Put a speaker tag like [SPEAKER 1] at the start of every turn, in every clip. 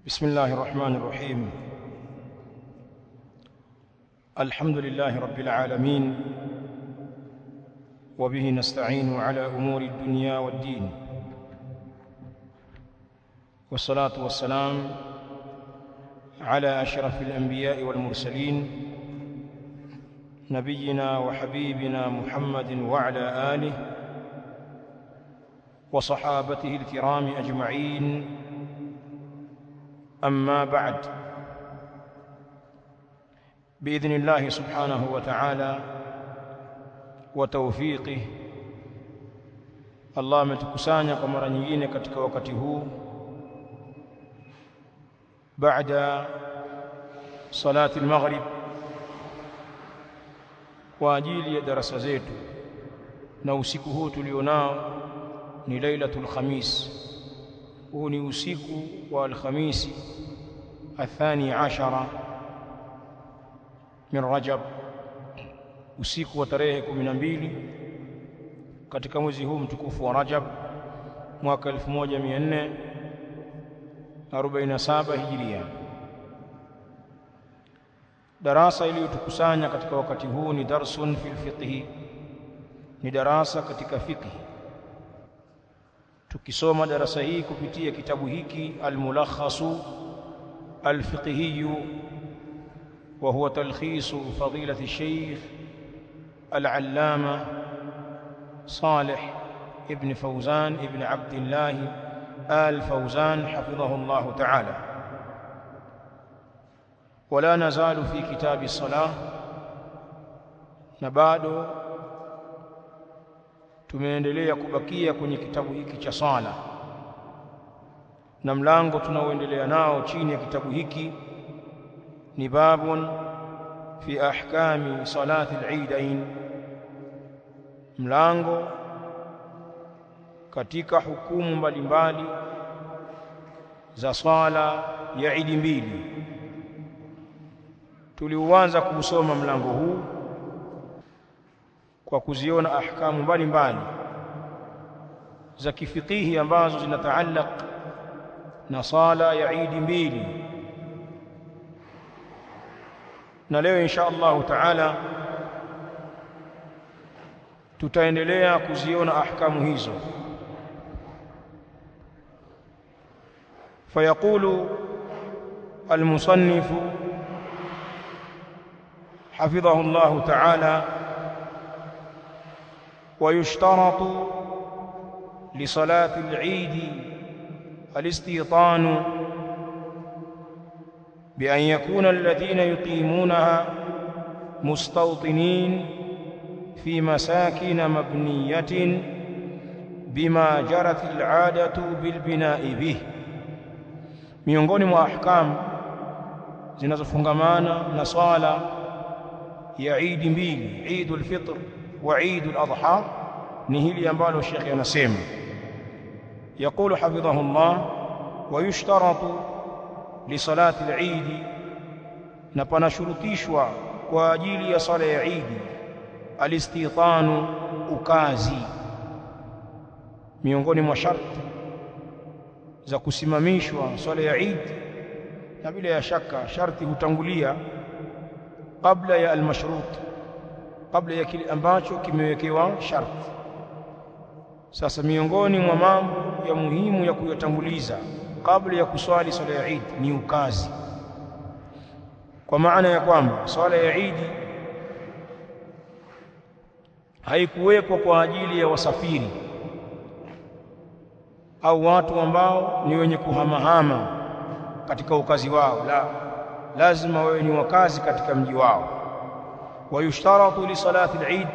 [SPEAKER 1] بسم الله الرحمن الرحيم. الحمد لله رب العالمين، وبه نستعين على أمور الدنيا والدين، والصلاة والسلام على أشرف الأنبياء والمرسلين نبينا وحبيبنا محمد وعلى آله وصحابته الكرام أجمعين. أما بعد، بإذن الله سبحانه وتعالى وتوفيقه Allah ametukusanya kwa mara nyingine katika wakati huu baada salati al-maghrib kwa ajili ya darasa zetu, na usiku huu tulionao ni lailatul khamis. Huu ni usiku wa alhamisi athani ashara min Rajab, usiku wa tarehe 12 katika mwezi huu mtukufu wa Rajab mwaka 1447 Hijiria. Darasa iliyotukusanya katika wakati huu ni darsun fil fiqh, ni darasa katika fiqh. Tukisoma darasa hii kupitia kitabu hiki al-mulakhasu al-fiqhi, wa huwa talkhisu fadilati Sheikh al-allama Salih ibn Fawzan ibn Abdullah al-Fawzan hafidhahu Allah ta'ala. Wala nazalu fi kitabi as-salah, na bado tumeendelea kubakia kwenye kitabu hiki cha sala, na mlango tunaoendelea nao chini ya kitabu hiki ni babun fi ahkami salati al-eidain, mlango katika hukumu mbalimbali za swala ya Idi mbili. Tuliuanza kusoma mlango huu kwa kuziona ahkamu mbalimbali za kifikihi ambazo zinataallaq na sala ya Idi mbili, na leo insha Allah taala tutaendelea kuziona ahkamu hizo. Fayaqulu al-musannif حفظه الله تعالى: ويشترط لصلاة العيد الاستيطان بأن يكون الذين يقيمونها مستوطنين في مساكن مبنية بما جرت العادة بالبناء به. miongoni mwa ahkam zinazofungamana na swala ya Eid mbili, Eid al-Fitr wa Eid al-Adha, ni hili ambalo Sheikh anasema. Yaqulu hafidhahu Allah: wa yushtaratu li salati al-Eid, na panashurutishwa kwa ajili ya sala ya Eid al-istitanu, ukazi. Miongoni mwa sharti za kusimamishwa swala ya Eid, na bila ya shaka sharti hutangulia kabla ya al-mashrut, kabla ya kile ambacho kimewekewa sharti. Sasa miongoni mwa mambo ya muhimu ya kuyatanguliza kabla ya kuswali swala ya Eid ni ukazi, kwa maana ya kwamba swala ya Eid haikuwekwa kwa ajili ya wasafiri au watu ambao ni wenye kuhamahama katika ukazi wao. La, lazima wawe ni wakazi katika mji wao. Wa yushtaratu li salati al-Eid,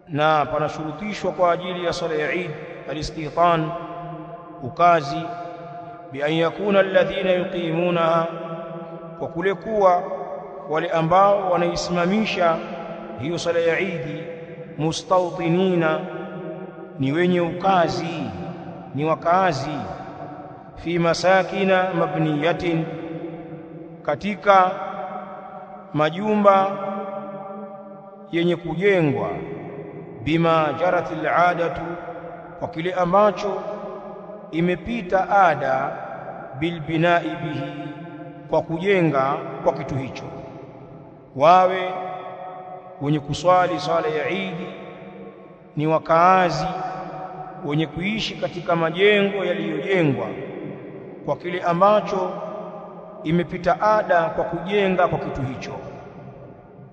[SPEAKER 1] na panashurutishwa kwa ajili ya sala ya Eid al-istitan, ukazi. Bi an yakuna alladhina yuqimunaha, kwa kule kuwa wale ambao wanaisimamisha hiyo sala ya Eid mustawtinina, ni wenye ukazi, ni wakazi. Fi masakina mabniyatin, katika majumba yenye kujengwa. Bima jaratil adatu, kwa kile ambacho imepita ada bilbinai bihi, kwa kujenga kwa kitu hicho, wawe wenye kuswali swala ya Idi ni wakaazi wenye kuishi katika majengo yaliyojengwa kwa kile ambacho imepita ada kwa kujenga kwa kitu hicho.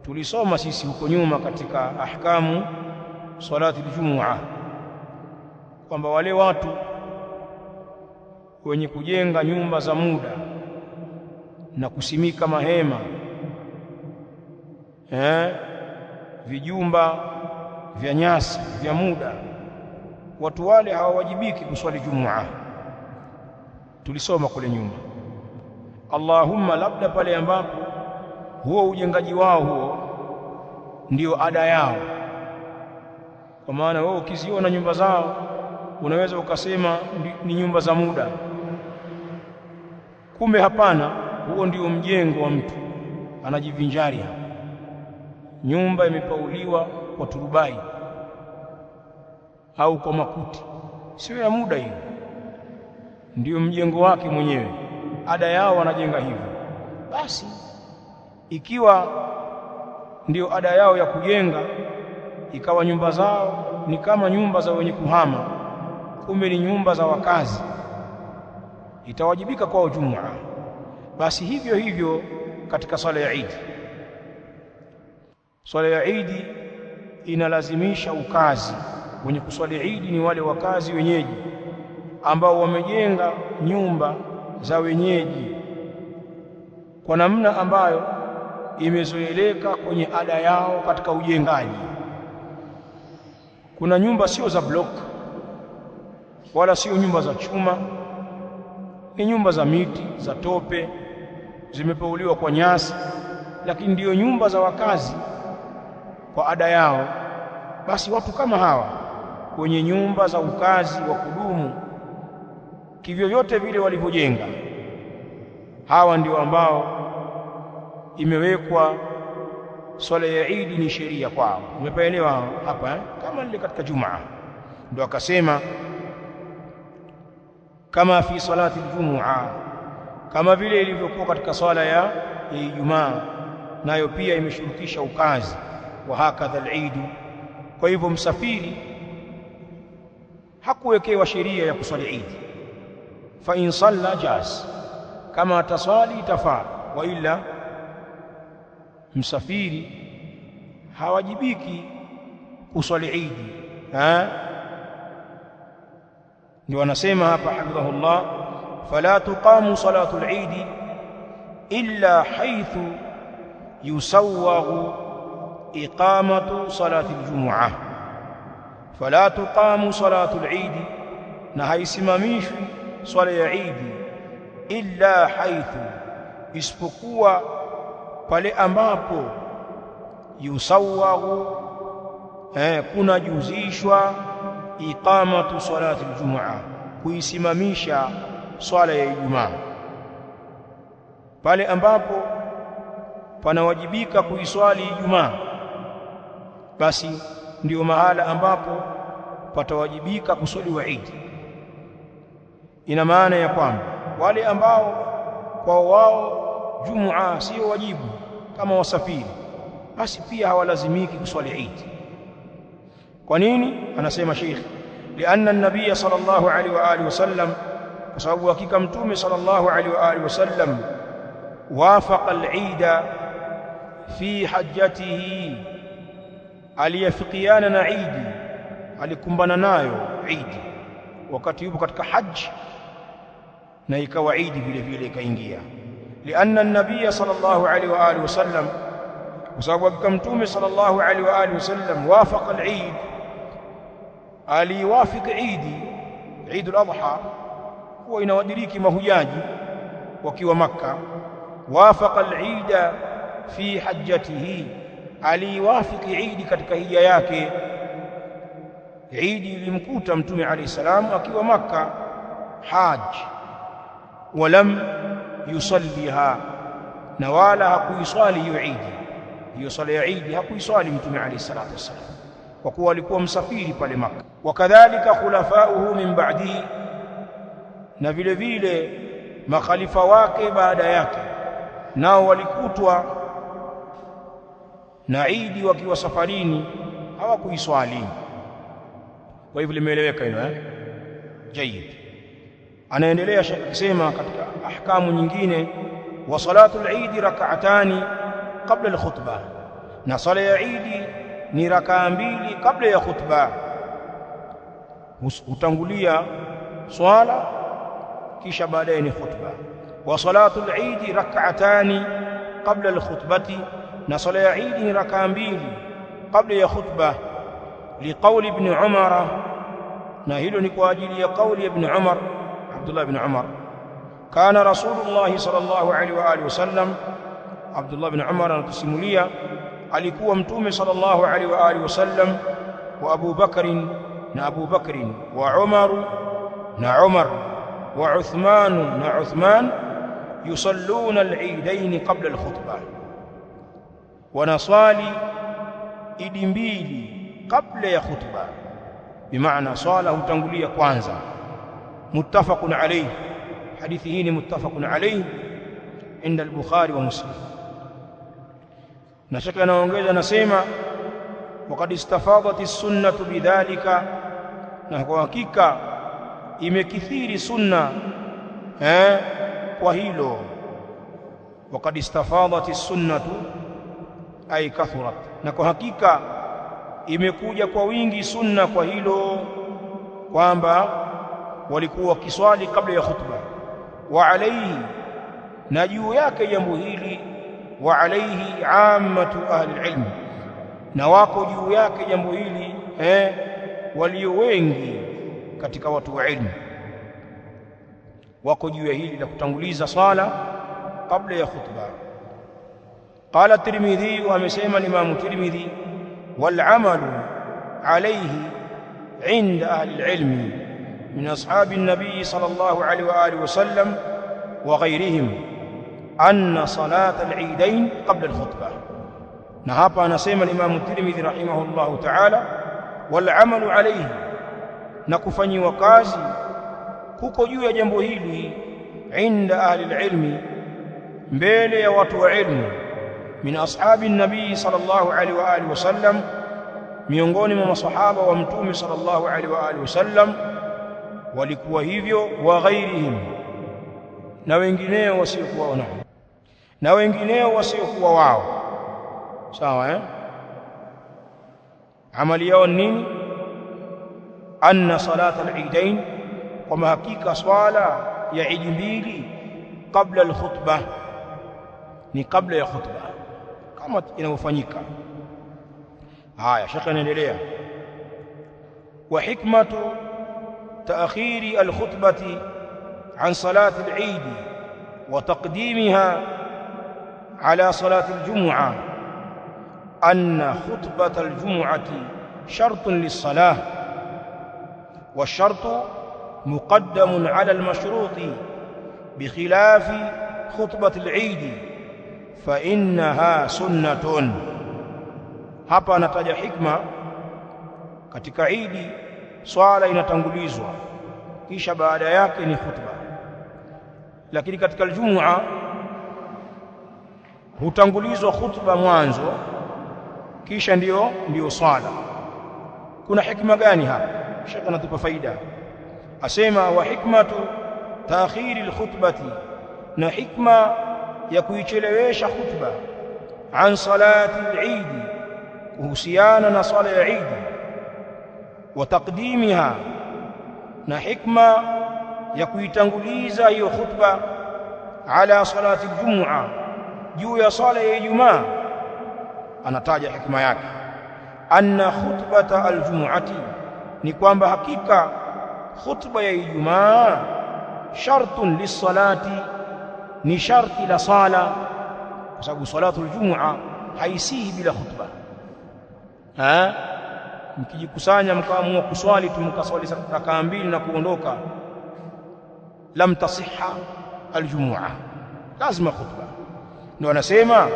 [SPEAKER 1] Tulisoma sisi huko nyuma katika ahkamu salati al-jumu'ah kwamba wale watu wenye kujenga nyumba za muda na kusimika mahema, vijumba vya nyasi vya muda, watu wale hawawajibiki kuswali Jumu'ah. Tulisoma kule nyuma. Allahumma, labda pale ambapo huo ujengaji wao huo ndio ada yao. Kwa maana wewe ukiziona nyumba zao unaweza ukasema ni nyumba za muda, kumbe hapana, huo ndio mjengo wa mtu anajivinjari hapa. Nyumba imepauliwa kwa turubai au kwa makuti, sio ya muda hiyo, ndio mjengo wake mwenyewe, ada yao wanajenga hivyo. Basi ikiwa ndio ada yao ya kujenga, ikawa nyumba zao ni kama nyumba za wenye kuhama, kumbe ni nyumba za wakazi, itawajibika kwao Jumu'ah. Basi hivyo hivyo katika swala ya Idi. Swala ya Idi inalazimisha ukazi. Wenye kuswali Idi ni wale wakazi wenyeji ambao wamejenga nyumba za wenyeji kwa namna ambayo imezoeleka kwenye ada yao katika ujengaji. Kuna nyumba sio za block wala sio nyumba za chuma, ni nyumba za miti, za tope, zimepauliwa kwa nyasi, lakini ndio nyumba za wakazi kwa ada yao. Basi watu kama hawa wenye nyumba za ukazi wa kudumu kivyo vyote vile walivyojenga, hawa ndio ambao imewekwa swala ya Idi ni sheria kwao. Umepaelewa hapa kama ile katika Jumaa ndio akasema kama fi salati al-jumu'ah, kama vile ilivyokuwa katika swala ya Ijumaa, nayo pia imeshurutisha ukazi wa hakadha al-Eid. Kwa hivyo msafiri hakuwekewa sheria ya kuswali Eid, fa in salla jaz, kama ataswali itafaa, wa ila msafiri hawajibiki kuswali Eid. ndio anasema hapa hafidhahullah, fala tuqamu salatu al-Eid illa haythu yusawwaghu iqamatu salati al-jumu'ah. Fala tuqamu salatu al-Eid, na haisimamishwi swala ya Eid, illa haythu, isipokuwa pale ambapo yusawwaghu, kuna juzishwa iqamatu salati al-jumu'ah, kuisimamisha swala ya Ijumaa. Pale ambapo panawajibika kuiswali Ijumaa, basi ndio mahala ambapo patawajibika kuswaliwa Eid. Ina maana ya kwamba wale ambao kwa wao Jumu'ah sio wajibu kama wasafiri, basi pia hawalazimiki kuswali Eid. Kwa nini? Anasema Sheikh, lianna an-nabiy sallallahu alaihi wa alihi wasallam, kwa sababu hakika mtume sallallahu alaihi wa alihi wasallam wafaqa al-Eid fi hajjatihi, aliyafikiana na Eid, alikumbana nayo Eid wakati yupo katika haji, na ikawa Eid vile vile ikaingia. Lianna an-nabiy sallallahu alaihi wa alihi wasallam, kwa sababu hakika mtume sallallahu alaihi wa alihi wasallam wafaqa al-Eid, aliwafiki Eid, Eid al-Adha huwa inawadiriki mahujaji wakiwa Makka. Wafaqa al-Eid fi hajjatihi, aliwafiki Eid katika hija yake. Eid ilimkuta mtume alayhi salam akiwa Makka haji, walam yusalliha, na wala hakuiswali hiyo Eid. Hiyo swala ya Eid hakuiswali mtume alayhi salatu wasallam kwa kuwa alikuwa msafiri pale Makka. Wakadhalika khulafauhu min ba'dihi, na vile vile makhalifa wake baada yake nao walikutwa na Eid wakiwa safarini hawakuiswali. Kwa hivyo limeeleweka hilo jayyid. Anaendelea akisema katika ahkamu nyingine, wa salatul Eid rak'atani qabla al-khutbah, na sala ya Eid ni rakaa mbili kabla ya khutba. Hutangulia swala kisha baadaye ni khutba. Wa salatul Eid rak'atani qabla al-khutbati, na sala ya Eid ni rakaa mbili kabla ya khutba. Liqauli ibn Umar, na hilo ni kwa ajili ya kauli ibn Umar, Abdullah ibn Umar. Kana Rasulullah sallallahu alaihi wa alihi wasallam, Abdullah ibn Umar anatusimulia alikuwa mtume sallallahu alaihi wa alihi wasallam, wa Abu Bakr na Abu Bakr, wa Umar na Umar, wa Uthman na Uthman, yusalluna al-eidain qabla al-khutbah, wanaswali idi mbili kabla ya khutba, bimaana swala hutangulia kwanza. Muttafaqun alayhi, hadithi hii ni muttafaqun alayhi inda al-Bukhari wa Muslim. Na shaka anaongeza nasema, waqad istafadat as-sunnatu bidhalika, na kwa hakika imekithiri sunna kwa hilo. Waqad istafadat as-sunnatu ay kathurat, na kwa hakika imekuja kwa wingi sunna kwa hilo, kwamba walikuwa kiswali kabla ya khutba. Wa alayhi, na juu yake jambo hili, wa alayhi ammatu ahli alilm, na wako juu yake jambo hili walio wengi katika watu wa ilmu, wako juu ya hili la kutanguliza swala kabla ya khutba. Qala Tirmidhi, wa amesema Imam Tirmidhi, wal amalu alayhi inda ahli alilm min ashabi an-nabi sallallahu alayhi wa alihi wasallam wa ghayrihim anna salata al-eidain qabla al-khutbah. Na hapa anasema Imam Tirmidhi rahimahullahu ta'ala, wal amalu alayhi, na kufanyiwa kazi kuko juu ya jambo hili inda ahli alilmi, mbele ya watu wa ilmu, min ashabi an-nabi sallallahu alayhi wa alihi wasallam, miongoni mwa masahaba wa mtume sallallahu alayhi wa alihi wasallam walikuwa hivyo, wa ghairihim, na wengineo wasiokuwa wao, na wengineo wasiokuwa wao. Sawa amali yao nini? Anna salata al-eidain, kwa hakika swala ya idi mbili kabla al-khutbah, ni kabla ya khutba kama inavyofanyika. Haya, shekhi anaendelea, wa hikmatu ta'khiri al-khutbati an salati al-eid wa taqdimiha ala salati al-jum'ah anna khutbata al-jum'ati shartun lis-salah, والشرط مقدم على المشروط بخلاف خطبة العيد فإنها سنة. Hapa anataja hikma, katika idi swala inatangulizwa kisha baada yake ni khutba, lakini katika aljumua hutangulizwa khutba mwanzo kisha ndio swala. Kuna hikma gani hapa? Sheikh anatupa faida, asema wa hikmatu ta'khiri alkhutbati, na hikma ya kuichelewesha khutba, an salati al-eid, kuhusiana na swala ya Eid, wa taqdimiha, na hikma ya kuitanguliza hiyo khutba, ala salati al-jum'a, juu ya swala ya Ijumaa. Anataja hikma yake, anna khutbata al-jum'ati, ni kwamba hakika khutba ya Ijumaa shartun lis-salati, ni sharti la sala, kwa sababu salatu al-jum'a haisihi bila khutba. Mkijikusanya mkaamua kuswali tu, mkaswali rakaa mbili na kuondoka, lam tasihha al-jum'a, lazima khutba. Ndio anasema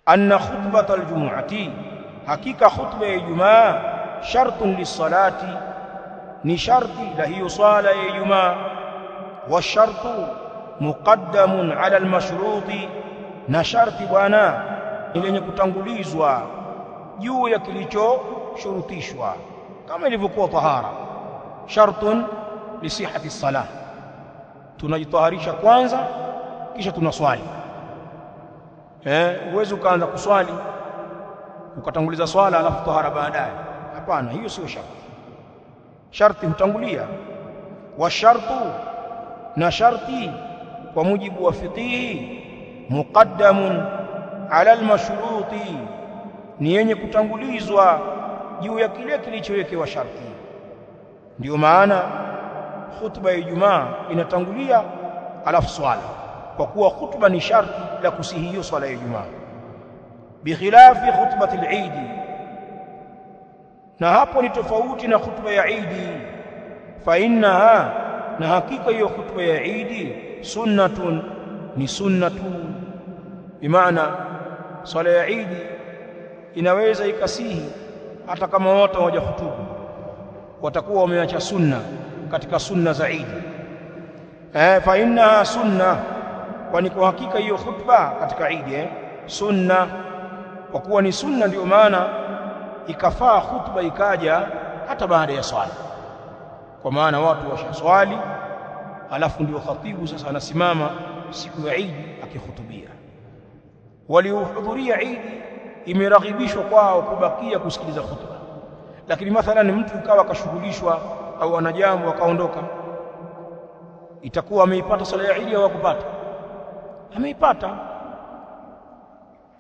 [SPEAKER 1] anna khutbata al-jum'ati, hakika khutba ya Ijumaa shartun lis-salati, ni sharti la hiyo swala ya Ijumaa, washartu muqaddamun ala almashruti, na sharti bwana ni lenye kutangulizwa juu ya kilichoshurutishwa, kama ilivyokuwa tahara. Shartun li sihhati salah, tunajitaharisha kwanza kisha tunaswali. Uweze ukaanza kuswali ukatanguliza swala alafu tahara baadaye, hapana, hiyo sio sharti. Sharti hutangulia. Washartu, na sharti kwa mujibu wa fiqhi, muqaddamun ala almashruti, ni yenye kutangulizwa juu ya kile kilichowekewa sharti. Ndio maana khutba ya Ijumaa inatangulia alafu swala, kwa kuwa khutba ni sharti la kusihi hiyo swala ya Ijumaa, bikhilafi khutbati al-Eid, na hapo ni tofauti na khutba ya Eid. Fa innaha, na hakika hiyo khutba ya Eid, sunnatun, ni sunnatu. Bimaana swala ya Eid inaweza ikasihi hata kama watu hawajahutubu, watakuwa wameacha sunna katika sunna za Eid. Fa innaha sunna, kwani kwa hakika hiyo khutba katika Eid sunna. Kwa kuwa ni sunna, ndio maana ikafaa khutba ikaja hata baada ya swala, kwa maana watu washaswali alafu ndio khatibu sasa anasimama siku ya Eid akihutubia. Waliohudhuria Eid imeraghibishwa kwao kubakia kusikiliza khutba. Lakini mathalan mtu ukawa akashughulishwa au ana jambo akaondoka, itakuwa ameipata sala ya Eid au hakupata? Ameipata.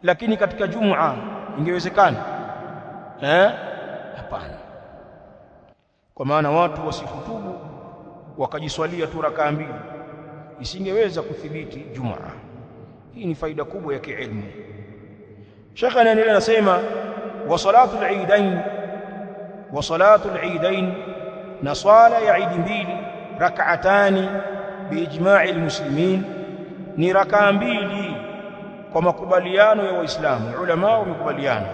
[SPEAKER 1] Lakini katika Jumua ingewezekana? Hapana. Kwa maana watu wasihutubu wakajiswalia tu rakaa mbili, isingeweza kuthibiti Jumua. Hii ni faida kubwa ya kiilmu. Sheikh anaendelea anasema, wa salatu al-eidain, na swala ya Eid mbili, rak'atani biijma'i al-muslimin, ni rakaa mbili kwa makubaliano ya Waislamu. Ulama wamekubaliana,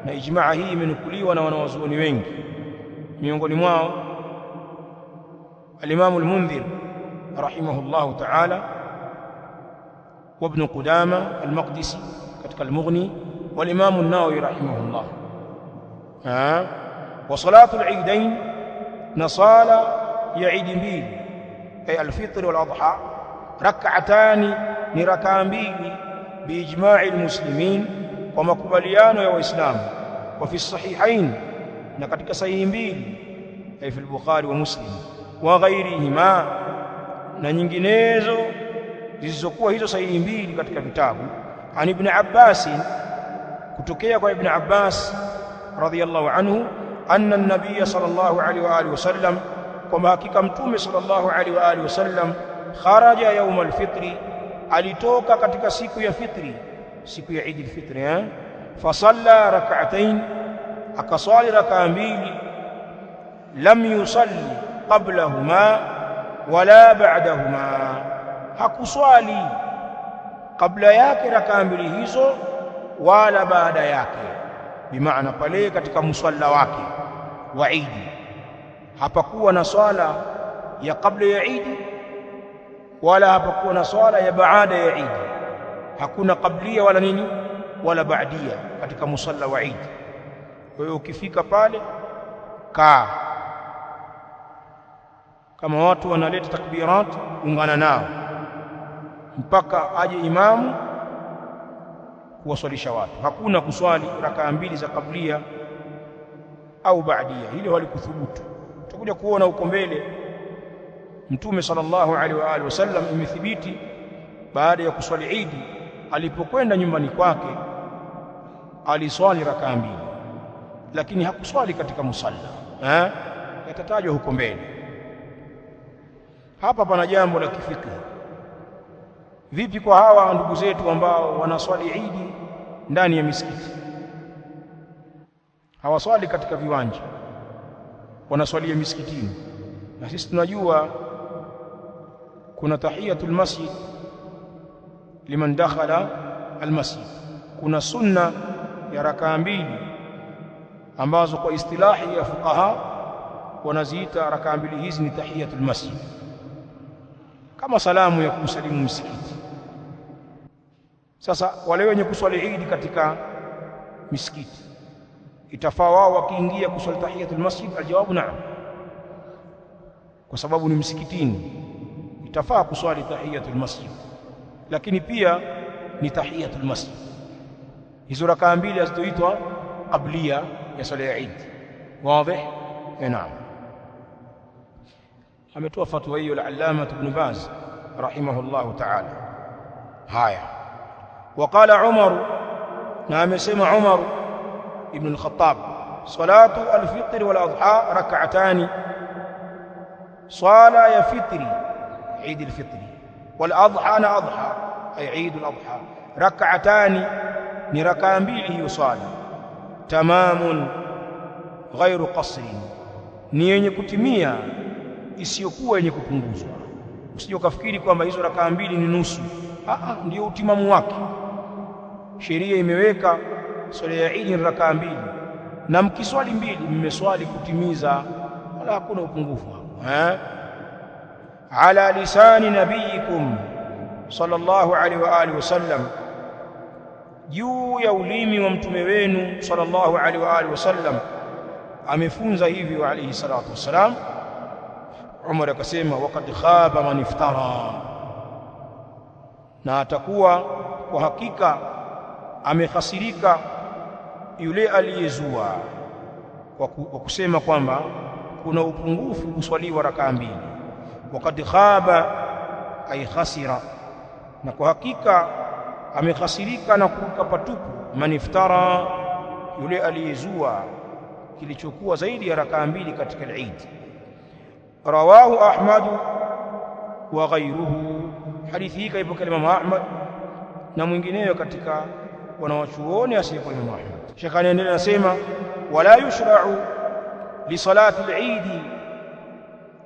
[SPEAKER 1] na ijmaa hii imenukuliwa na wanawazuoni wengi, miongoni mwao al-Imam al-Mundhir rahimahullahu ta'ala wa Ibn Qudama al-Maqdisi katika al-Mughni, wal-Imam an-Nawawi rahimahullah. Wa salatu al-eidain, na sala ya Eid mbili, ay al-fitr wal-adha, rak'atani, ni rakaa mbili, biijma'i al-muslimin, kwa makubaliano ya Waislamu. Wa fi sahihain, na katika sahihi mbili, ay fi al-Bukhari wa Muslim, wa ghairihima, na nyinginezo zilizokuwa hizo sahihi mbili katika vitabu. An Ibn Abbas, kutokea kwa Ibn Abbas radhiyallahu anhu, anna an-nabiy sallallahu alayhi wa alihi wasallam, kwamba hakika mtume sallallahu alayhi wa alihi wasallam, kharaja yawm al-fitri, alitoka katika siku ya fitri, siku ya Eid al-Fitr, fasalla rak'atayn, akaswali rakaa mbili, lam yusalli qablahuma wala ba'dahuma, hakuswali kabla yake rakaa mbili hizo wala baada yake. Bimaana pale katika musalla wake wa Eid hapakuwa na swala ya kabla ya Eid wala hapakuwa na swala ya baada ya Eid. Hakuna kablia wala nini wala baadia katika musalla wa Eid. Kwa hiyo ukifika pale kaa, kama watu wanaleta takbirat ungana nao mpaka aje imamu kuwaswalisha watu. Hakuna kuswali rakaa mbili za kablia au baadia, hilo halikuthubutu. Tutakuja kuona huko mbele Mtume sallallahu alaihi wa alihi wasallam imethibiti baada ya kuswali Eid, alipokwenda nyumbani kwake aliswali rakaa mbili, lakini hakuswali katika musalla. Yatatajwa huko mbele. Hapa pana jambo la kifikra. Vipi kwa hawa ndugu zetu ambao wanaswali Eid ndani ya misikiti? Hawaswali katika viwanja, wanaswalia misikitini. Na sisi tunajua kuna tahiyatul masjid liman dakhala almasjid, kuna sunna ya rakaa mbili ambazo kwa istilahi ya fuqaha wanaziita rakaa mbili hizi ni tahiyatul masjid. kama salamu ya kumsalimu msikiti. Sasa wale wenye kuswali Eid katika misikiti, itafaa wao wakiingia kuswali tahiyatul masjid? Aljawabu naam, kwa sababu ni msikitini, itafaa kuswali tahiyatul masjid, lakini pia ni tahiyatul masjid. Hizo rakaa mbili hazitoitwa qablia ya swala ya Eid. Wazi? Naam. Ametoa fatwa hiyo al-Allama Ibn Baz rahimahullah ta'ala. Haya, waqala Umar, na amesema Umar ibn al-Khattab, salatu al-fitr wal adha rak'atani, swala ya fitri Eid al-fitri wal adha na adha ay Eid al-adha rak'atani, ni rakaa mbili hiyo swala, tamamun ghairu qasrin, ni yenye kutimia isiyokuwa yenye kupunguzwa. Usije ukafikiri kwamba hizo rakaa mbili ni nusu. Ndio utimamu wake. Sheria imeweka swala ya Eid ni rakaa mbili, na mkiswali mbili mmeswali kutimiza, wala hakuna upungufu hapo. Ala lisani nabiyikum sallallahu alaihi wa alihi wasallam, juu ya ulimi wa mtume wenu sallallahu alaihi wa alihi wasallam, amefunza hivyo alayhi salatu wassalam. Umar akasema waqad khaba man iftara, na atakuwa kwa hakika amekhasirika yule aliyezua kwa kusema kwamba kuna upungufu kuswaliwa rakaa mbili. Waqad khaba ay khasira, na kwa hakika amekhasirika na kuruka patupu, man iftara, yule aliyezua kilichokuwa zaidi ya rakaa mbili katika al-Eid. Rawahu Ahmad wa ghayruhu, hadithi hii kaipokelea Imam Ahmad na mwingineyo katika wanawachuoni asiyekuwa Imam Ahmad. Sheikh anaendelea nasema, wala yushra'u li salati al-Eid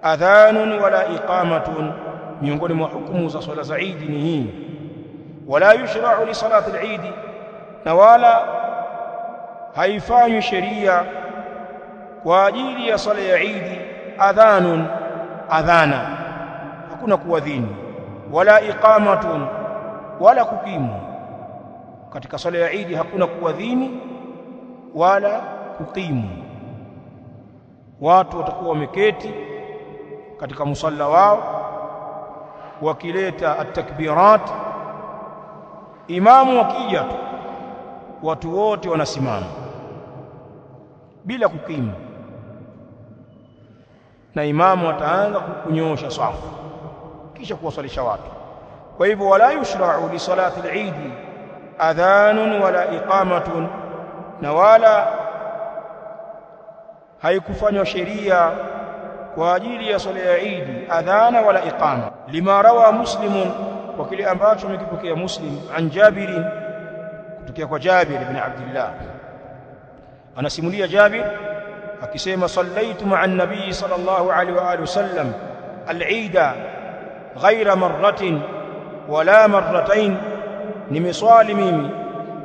[SPEAKER 1] adhanun wala iqamatun, miongoni mwa hukumu za swala za Eid ni hii. Wala yushra'u li salati al-Eid, na wala haifanywi sheria kwa ajili ya swala ya Eid adhanun, adhana, hakuna kuadhini, wala iqamatun, wala kukimu. Katika swala ya Eid hakuna kuadhini wala kukimu. Watu watakuwa wameketi katika musalla wao wakileta at-takbirat, imamu akija tu watu wote wanasimama bila kukimu, na imamu ataanza kunyoosha safu kisha kuwasalisha watu. Kwa hivyo wala yushra'u li salati al-Eid adhanun wala iqamatun, na wala haikufanywa sheria kwa ajili ya swala ya Eid adhana wala iqama. Lima rawa Muslimun, kwa kile ambacho amekipokea Muslim, an Jabir, kutokea kwa Jabir ibn Abdullah. Anasimulia Jabir akisema, sallaitu ma'a an-nabii sallallahu alaihi wa alihi wasallam al-Eid ghaira marratin wala marratain, nimeswali mimi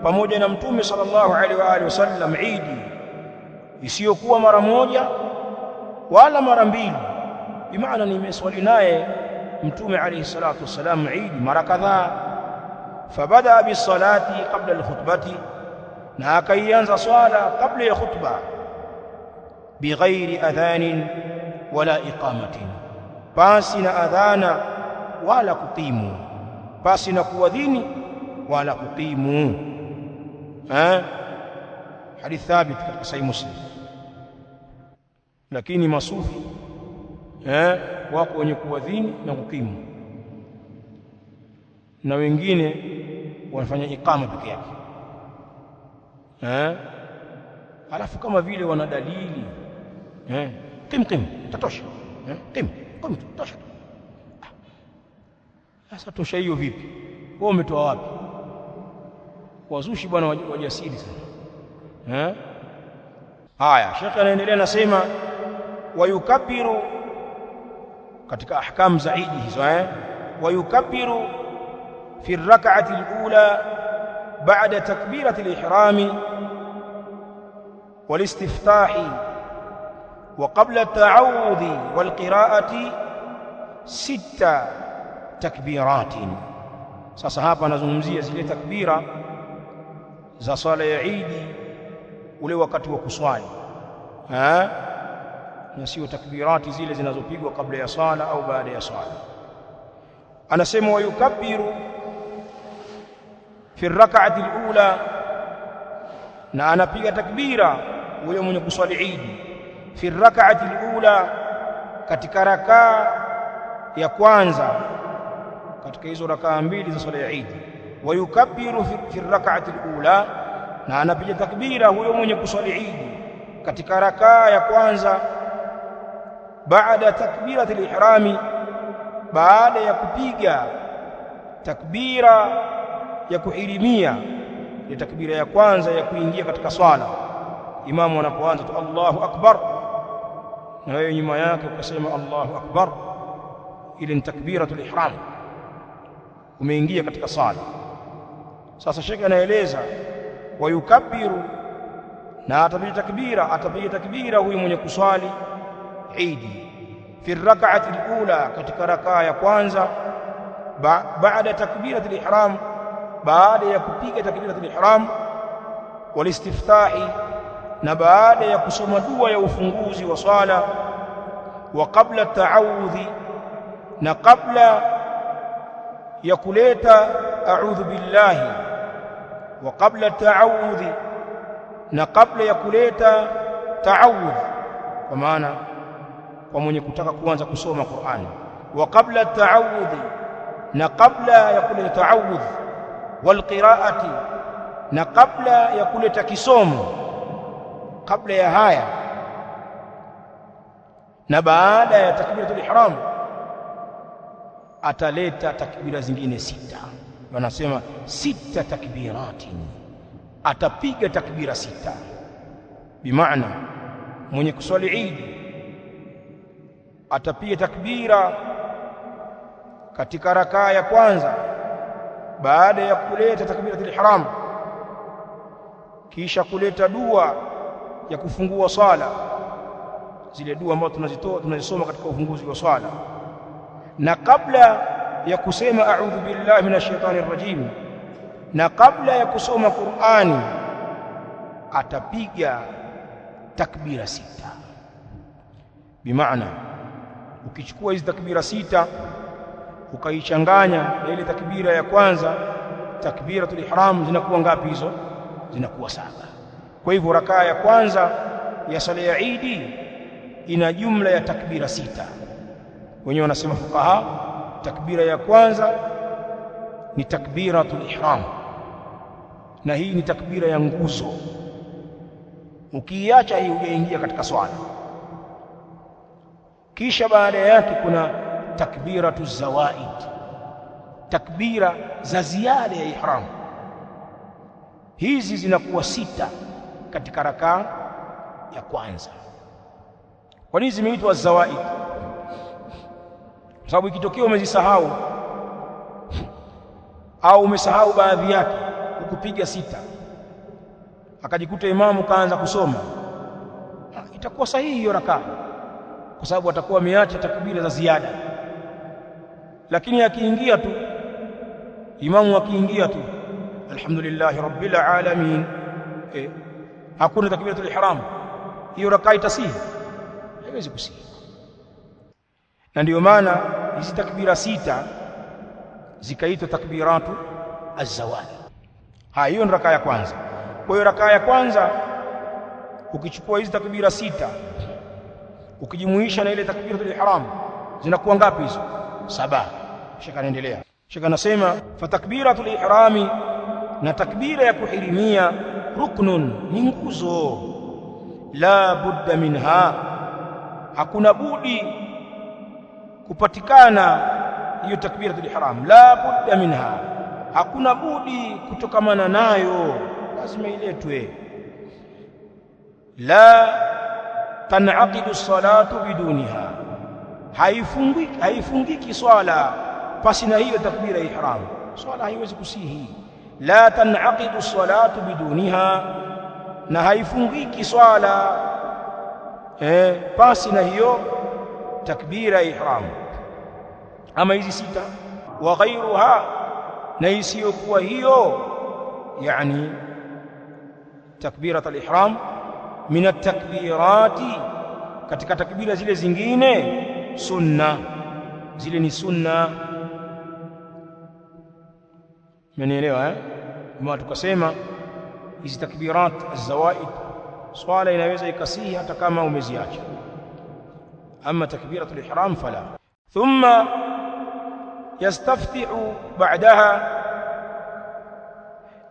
[SPEAKER 1] pamoja na mtume sallallahu alaihi wa alihi wasallam Eid isiyokuwa mara moja wala mara mbili. Bimaana nimeswali naye mtume alayhi salatu wassalam Eid mara kadhaa. Fabada bisalati qabla alkhutbati, na akaianza swala kabla ya khutba, bighairi adhanin wala iqamatin, pasi na adhana wala kuqimu, pasi na kuadhini wala kuqimu. Hadith thabit katika Sahih Muslim. Lakini masufi wako wenye kuadhini na kukimu, na wengine wanafanya iqama peke yake. Alafu kama vile wana dalili qim tatosha, qim tatosha. Sasa tosha hiyo vipi? Wao umetoa wapi? Wazushi bwana wajasiri sana. Haya, Sheikh anaendelea nasema, wayukabbiru, katika ahkamu za Eid hizo, wayukabbiru fi rak'ati al-ula ba'da takbirati al-ihrami wal-istiftahi wa qabla at-ta'awudhi wal-qira'ati 6 takbiratin. Sasa hapa anazungumzia zile takbira za swala ya Eid ule wakati wa kuswali, na sio takbirati zile zinazopigwa kabla ya swala au baada ya swala. Anasema wayukabbiru fi rak'ati al-ula, na anapiga takbira huyo mwenye kuswali Eid fi rak'ati al-ula, katika rakaa ya kwanza katika hizo rakaa mbili za swala ya Eid. Wayukabbiru fi rak'ati al-ula, na anapiga takbira huyo mwenye kuswali Eid katika rakaa ya kwanza baada takbirati al-ihrami, baada ya kupiga takbira ya kuhirimia, ile takbira ya kwanza ya kuingia katika swala. Imamu anapoanza tu Allahu akbar, na wewe nyuma yake ukasema Allahu akbar, ile ni takbiratul ihram, umeingia katika swala. Sasa shekhe anaeleza wayukabbiru, na atapiga takbira huyu mwenye kuswali Eid fi rak'ati al-ula, katika rakaa ya kwanza baada takbiratul ihram, baada ya kupiga takbiratul ihram, wal istiftahi, na baada ya kusoma dua ya ufunguzi wa swala, wa qabla ta'awudhi, na kabla ya kuleta a'udhu billahi, wa qabla ta'awudhi, na kabla ya kuleta ta'awudh, kwa maana kwa mwenye kutaka kuanza kusoma Qur'an, wa qabla ta'awudhi, na kabla ya kuleta ta'awudh, wal qira'ati, na kabla ya kuleta kisomo, kabla ya haya na baada ya takbiratul ihram ataleta takbira zingine 6. Wanasema 6 takbiratin, atapiga takbira 6. Bimaana mwenye kuswali Eid atapiga takbira katika rakaa ya kwanza baada ya kuleta takbiratul ihram, kisha kuleta dua ya kufungua swala, zile dua ambazo tunazisoma katika ufunguzi wa swala, na kabla ya kusema a'udhu billahi minash shaitani rrajim, na kabla ya kusoma Qur'ani atapiga takbira 6. Bimaana ukichukua hizi takbira 6 ukaichanganya na ile takbira ya kwanza, takbiratul ihram, zinakuwa ngapi hizo? Zinakuwa 7. Kwa hivyo rakaa ya kwanza ya sala ya Eid ina jumla ya takbira 6. Wenyewe wanasema fuqaha, takbira ya kwanza ni takbiratul ihram, na hii ni takbira ya nguzo. Ukiacha hii hujaingia katika swala. Kisha baada yake kuna takbiratu zawaid, takbira za ziada ya ihram. Hizi zinakuwa 6 katika rakaa ya kwanza. Kwa nini zimeitwa zawaid? Kwa sababu ikitokea umezisahau au umesahau baadhi yake ukupiga 6, akajikuta imamu kaanza kusoma, itakuwa sahihi hiyo rakaa, kwa sababu atakuwa ameacha takbira za ziada. Lakini akiingia tu imamu, akiingia tu alhamdulillahi rabbil alamin, hakuna takbiratul ihram, hiyo rakaa itasihi? Haiwezi kusihi. Na ndio maana hizi takbira 6 zikaitwa takbiratu az-zawad. Hiyo ni rakaa ya kwanza. Kwa hiyo rakaa ya kwanza ukichukua hizi takbira 6 ukijumuisha na ile takbiratul ihram zinakuwa ngapi hizo? 7. Shekha anaendelea. Shekha anasema fa takbiratul ihrami, na takbira ya kuhirimia, ruknun, ni nguzo, la budda minha, hakuna budi kupatikana hiyo takbiratul ihram, la budda minha, hakuna budi kutokamana nayo, lazima iletwe. La tanaqidu salatu biduniha, haifungiki swala pasi na hiyo takbira ya ihram, swala haiwezi kusihi. La tanaqidu salatu biduniha, na haifungiki swala pasi na hiyo takbira ya ihram. Ama hizi 6 wa ghayruha na isiyokuwa hiyo yani takbirat al-ihram min at-takbirati katika takbira zile zingine sunna zile ni sunna mmenielewa kama tukasema hizi takbirat az-zawaid swala inaweza ikasihi hata kama umeziacha ama takbiratul ihram fala thumma yastaftihu ba'daha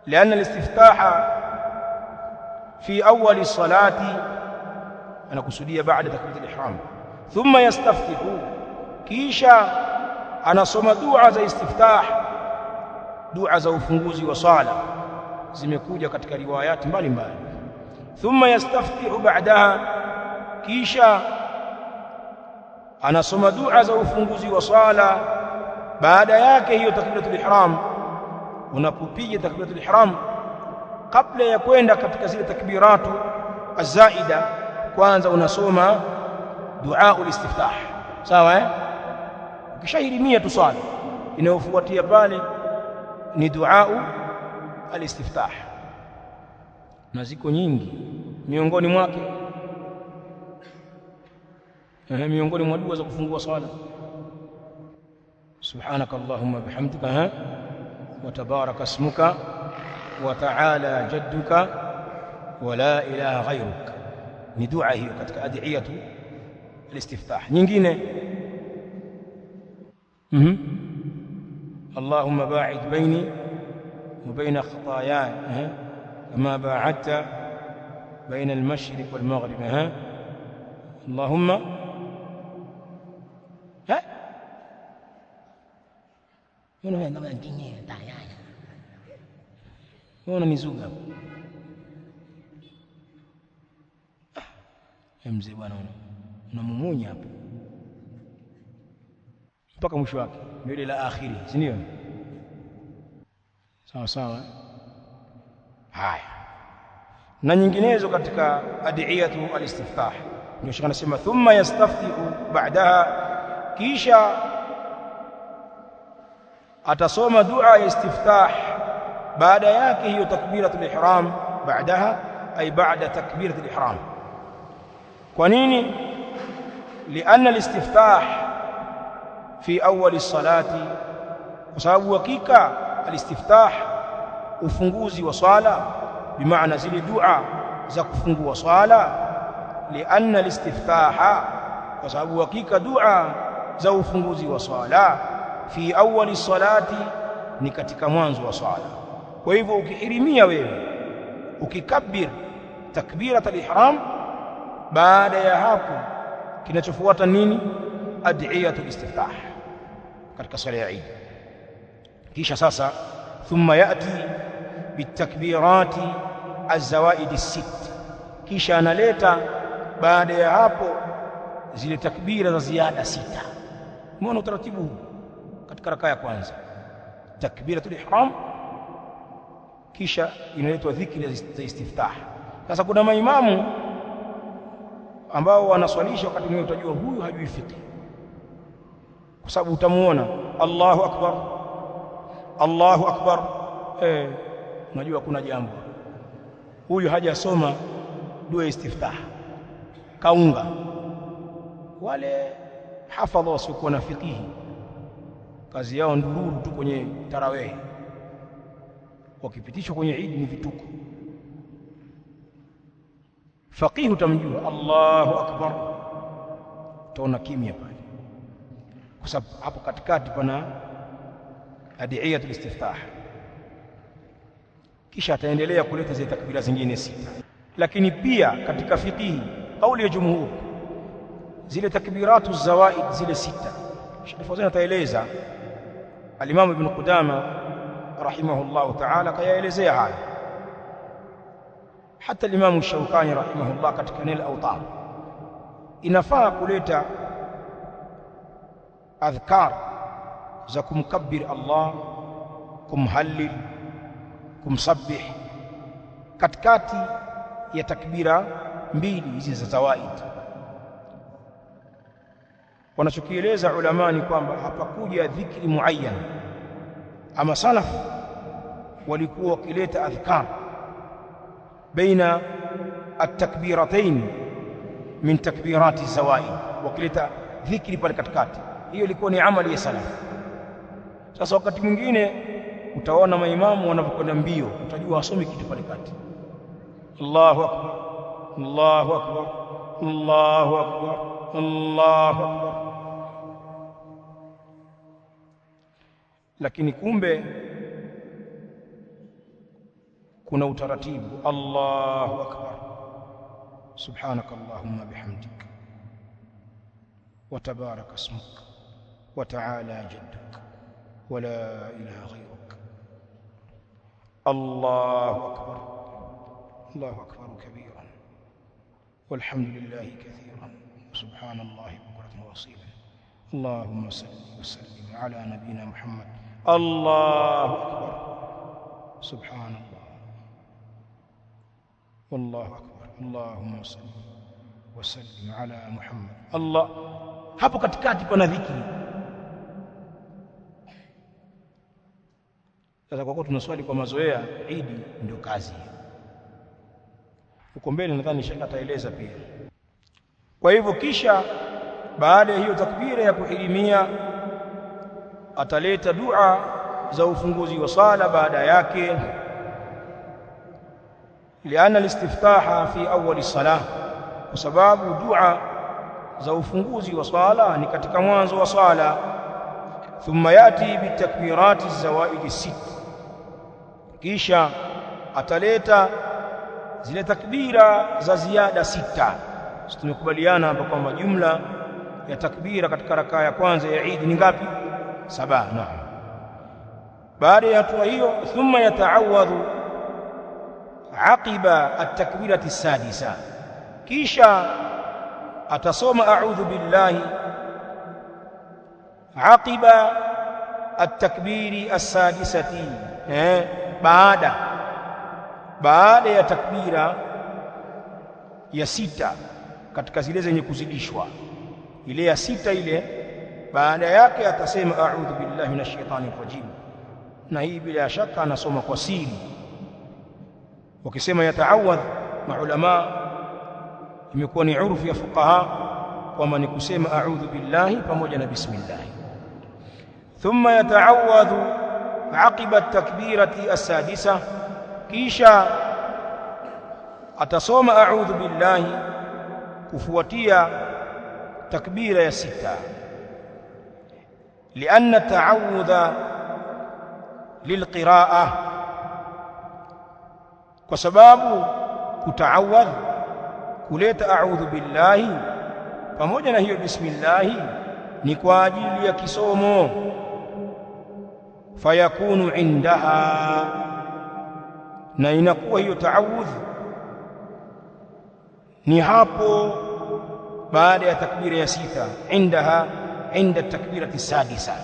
[SPEAKER 1] لأن الاستفتاح في أول الصلاة أنا قصدي بعد تكبيرة الإحرام ثم يستفتح كيشا أنا صم دعاء زي استفتاح دعاء زي ufunguzi wa sala zimekuja katika riwayati mbalimbali thumma yastaftihu ba'daha kisha anasoma dua za ufunguzi wa sala baada yake hiyo takbiratul ihram unapopiga takbiratul ihram kabla ya kwenda katika zile takbiratu azaida kwanza unasoma dua ulistiftah sawa ukishahirimia tu swala inayofuatia pale ni dua alistiftah na ziko nyingi miongoni mwake miongoni mwa dua za kufungua swala subhanaka allahumma bihamdika wa tabaraka ismuka wa ta'ala jadduka wa la ilaha ghayruk ni dua hiyo katika adhiyatu alistiftah nyingine اللهم باعد بيني وبين خطاياي كما باعدت بين المشرق والمغرب اللهم وانا nizuga mzee bwana unamumunya hapo mpaka mwisho wake ndio la akhiri si ndio sawa sawa haya na nyinginezo katika adiyatu alistiftah ndio shekhi anasema thumma yastaftihu ba'daha kisha atasoma dua ya istiftah baada yake hiyo takbiratul ihram baadaha ay ba'da takbiratul ihram kwa nini lianna alistiftah fi awwal as-salati kwa sababu hakika alistiftah ufunguzi wa swala bimaana zile dua za kufungua swala lianna alistiftaha kwa sababu hakika dua za ufunguzi wa swala fi awwal as-salati ni katika mwanzo wa swala kwa hivyo ukihirimia wewe ukikabir takbirat al-ihram baada ya hapo kinachofuata nini ad'iyatul istiftah katika swala ya Eid kisha sasa thumma yati bitakbirati az-zawaid as-sitt kisha analeta baada ya hapo zile takbira za ziada sita umeona utaratibu huu katika rakaa ya kwanza takbiratul ihram kisha inaletwa dhikri za istiftah sasa kuna maimamu ambao wanaswalisha wakati mwingine utajua huyu hajui fiqh kwa sababu utamuona Allahu akbar unajua kuna jambo huyu hajasoma dua istiftah kaunga wale hafadha wasiokuwa na fiqh kazi yao ndururu tu kwenye tarawih wakipitishwa kwenye Eid ni vituko faqih utamjua Allahu akbar utaona kimya pale kwa sababu hapo katikati pana adiyatul istiftah kisha ataendelea kuleta zile takbira zingine sita lakini pia katika fiqh kauli ya jumhur zile takbiratu zawaid zile sita Sheikh Fawzan ataeleza al-Imam Ibn Qudama rahimahullah ta'ala kayaelezea haya hata al-Imam Shawkani rahimahullah katika Nail Awtar inafaa kuleta adhkar za kumkabbir Allah kumhallil kumsabbih katikati ya takbira mbili hizi za zawaid wanachokieleza ulama ni kwamba hapakuja dhikri muayyan Ama salaf walikuwa wakileta adhkar baina at-takbiratayn min takbirati zawaid, wakileta dhikri pale katikati. Hiyo ilikuwa ni amali ya salaf. Sasa wakati mwingine utaona maimamu wanapokwenda mbio, utajua wasomi kitu pale kati. Allahu akbar, Allahu akbar, Allahu akbar, Allahu akbar. Lakini kumbe kuna utaratibu. Allahu akbar, subhanaka Allahumma bihamdik wa tabaraka ismuk wa ta'ala jadduk wa la ilaha ghayruk. Allahu akbar, Allahu akbar kabiran walhamdulillahi kathiran subhanallahi bukratan wa asila. Allahumma salli wa sallim ala nabiyyina Muhammad. Allahu akbar, subhanallah, wallahu akbar, Allahumma salli wa sallim ala Muhammad. Allah, hapo katikati pana dhikri. Sasa kwa kuwa tunaswali kwa mazoea, Idi ndio kazi huko mbele, nadhani shaka ataeleza pia. Kwa hivyo kisha baada ya hiyo takbira ya kuhirimia ataleta dua za ufunguzi wa sala baada yake, liana al-istiftaha fi awwal salah, kwa sababu dua za ufunguzi wa sala ni katika mwanzo wa sala. Thumma yati bitakbirati zawaid sit, kisha ataleta zile takbira za ziada sita. Tumekubaliana hapa kwamba jumla ya takbira katika rakaa ya kwanza ya Eid ni ngapi? 7. Naam. Baada ya hatua hiyo, thumma yata'awadhu aqiba at-takbirati as-sadisa, kisha atasoma a'udhu billahi aqiba at-takbiri as-sadisati, baada ya takbira ya sita katika zile zenye kuzidishwa, ile ya sita ile baada yake atasema a'udhu billahi minash shaitani rajim, na hii bila shaka anasoma kwa siri. Wakisema yata'awadh, maulama imekuwa ni urfu ya fuqaha kwamba ni kusema a'udhu billahi pamoja na bismillah. Thumma yata'awadhu aqiba at-takbirati as-sadisa, kisha atasoma a'udhu billahi kufuatia takbira ya sita, lianna ta'awudha lilqira'a, kwa sababu kuta'awadh, kuleta a'udhu billahi pamoja na hiyo bismillah ni kwa ajili ya kisomo. Fayakunu indaha, na inakuwa hiyo ta'awudh ni hapo baada ya takbira ya sita, indaha inda takbirati sadisa,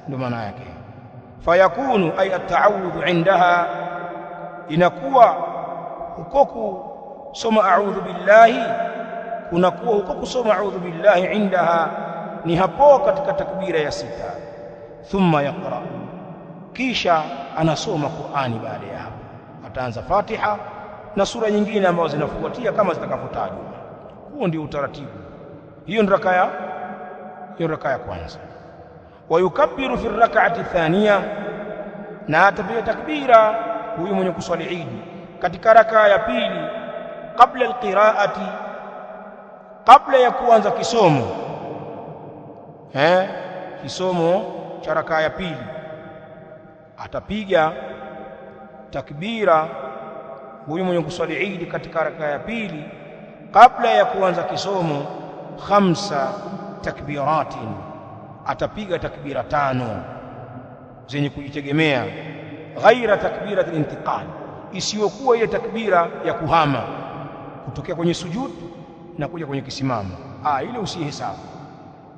[SPEAKER 1] ndio maana yake. Fayakunu ay at-ta'awudhu indaha, inakuwa huko kusoma a'udhu billahi, kunakuwa huko kusoma a'udhu billahi indaha ni hapo katika takbira ya sita. Thumma yaqra, kisha anasoma Qur'ani. Baada ya hapo ataanza Fatiha na sura nyingine ambazo zinafuatia kama zitakavyotajwa. Huo ndio utaratibu. Hiyo ndio rakaa ya kwanza. Wa yukabbiru fi rak'ati thaniya, na atapiga takbira huyu mwenye kuswali Eid katika rakaa ya pili, kabla alqiraati, kabla ya kuanza kisomo. Kisomo cha rakaa ya pili atapiga takbira huyu mwenye kuswali Eid katika rakaa ya pili kabla ya kuanza kisomo 5 takbiratin, atapiga takbira 5 zenye kujitegemea, ghaira takbirati al-intiqal, isiyokuwa ile takbira ya kuhama kutokea kwenye sujud na kuja kwenye kisimamo. Ile usihesabu,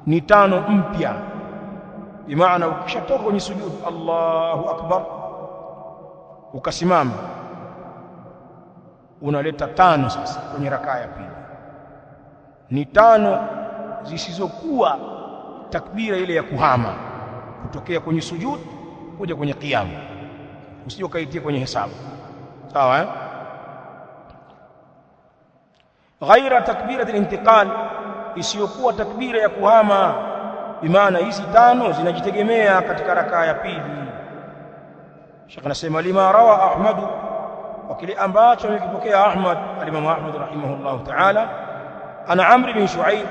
[SPEAKER 1] ni 5 mpya. Bimaana ukishatoka kwenye sujud Allahu akbar ukasimama, unaleta 5 sasa kwenye rakaa ya pili. Ni 5 zisizokuwa takbira ile ya kuhama kutokea kwenye sujud kuja kwenye qiyam, usije ukaitia kwenye hesabu. Sawa eh? Ghaira takbirati al-intiqal, isiyokuwa takbira ya kuhama, bimaana hizi tano zinajitegemea katika rakaa ya pili. Sheikh anasema lima rawa Ahmad, wa kile ambacho amekipokea Ahmad, al-Imam Ahmad rahimahullah ta'ala, ana Amr bin Shu'aib